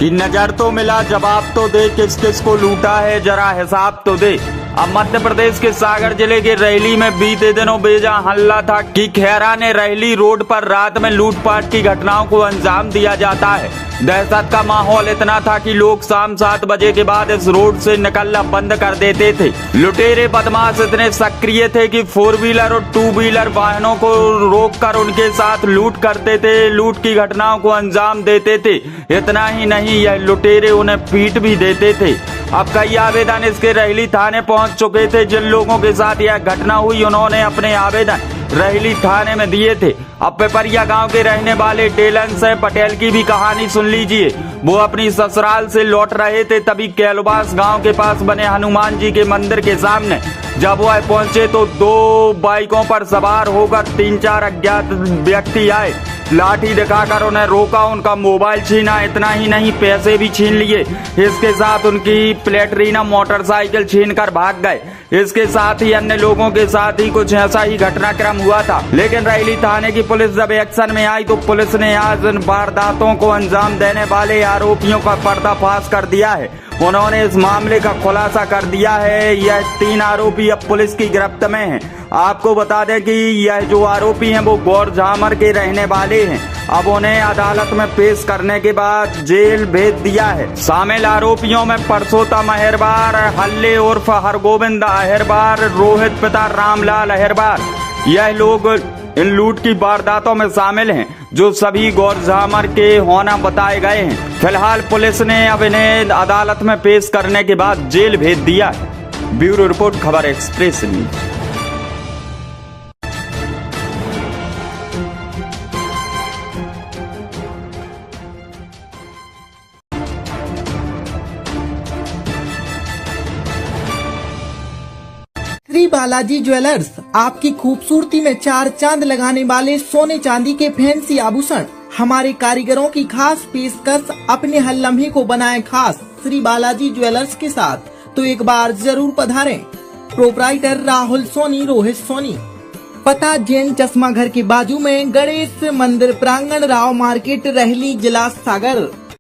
कि नजर तो मिला जवाब तो दे, किस किस को लूटा है जरा हिसाब तो दे। अब मध्य प्रदेश के सागर जिले के रैली में बीते दिनों बेजा हल्ला था कि खैरा ने रैली रोड पर रात में लूटपाट की घटनाओं को अंजाम दिया जाता है। दहशत का माहौल इतना था कि लोग शाम 7 बजे के बाद इस रोड से निकलना बंद कर देते थे। लुटेरे बदमाश इतने सक्रिय थे कि 4 व्हीलर और 2 व्हीलर वाहनों को रोककर उनके साथ लूट करते थे, लूट की घटनाओं को अंजाम देते थे। इतना ही नहीं, यह लुटेरे उन्हें पीट भी देते थे। अब कई आवेदन इसके रैली थाने पहुंच चुके थे। जिन लोगों के साथ यह घटना हुई उन्होंने अपने आवेदन रैली थाने में दिए थे। अब पिपरिया गांव के रहने वाले टेलन से पटेल की भी कहानी सुन लीजिए। वो अपनी ससुराल से लौट रहे थे, तभी कैलवास गांव के पास बने हनुमान जी के मंदिर के सामने जब वह पहुंचे तो 2 बाइकों पर सवार होकर 3-4 अज्ञात व्यक्ति आए। लाठी दिखाकर उन्हें रोका, उनका मोबाइल छीना। इतना ही नहीं, पैसे भी छीन लिए। इसके साथ उनकी प्लेटरीना मोटरसाइकिल छीनकर भाग गए। इसके साथ ही अन्य लोगों के साथ ही कुछ ऐसा ही घटनाक्रम हुआ था। लेकिन रैली थाने की पुलिस जब एक्शन में आई तो पुलिस ने आज इन वारदातों को अंजाम देने वाले आरोपियों का पर्दाफाश कर दिया है। उन्होंने इस मामले का खुलासा कर दिया है। यह 3 आरोपी अब पुलिस की गिरफ्त में हैं। आपको बता दें कि यह जो आरोपी हैं वो गौरझामर के रहने वाले हैं। अब उन्हें अदालत में पेश करने के बाद जेल भेज दिया है। शामिल आरोपियों में परसोत्तम अहिरबार, हल्ले उर्फ हरगोविंद अहिरबार, रोहित पिता रामलाल अहिरबार। यह लोग इन लूट की वारदातों में शामिल हैं, जो सभी गौरझामर के होना बताए गए हैं। फिलहाल पुलिस ने अब इन्हें अदालत में पेश करने के बाद जेल भेज दिया है। ब्यूरो रिपोर्ट, खबर express news. Shri Balaji jewellers आपकी खूबसूरती में 4 चांद लगाने वाले सोने चांदी के फैंसी आभूषण। हमारे कारीगरों की खास पेशकश, अपने हर लम्हे को बनाए खास श्री बालाजी ज्वेलर्स के साथ। तो एक बार जरूर पधारें। प्रोपराइटर राहुल सोनी, रोहित सोनी। पता जैन चश्मा घर के बाजू में, गणेश मंदिर प्रांगण, राव मार्केट, रहली, जिला सागर।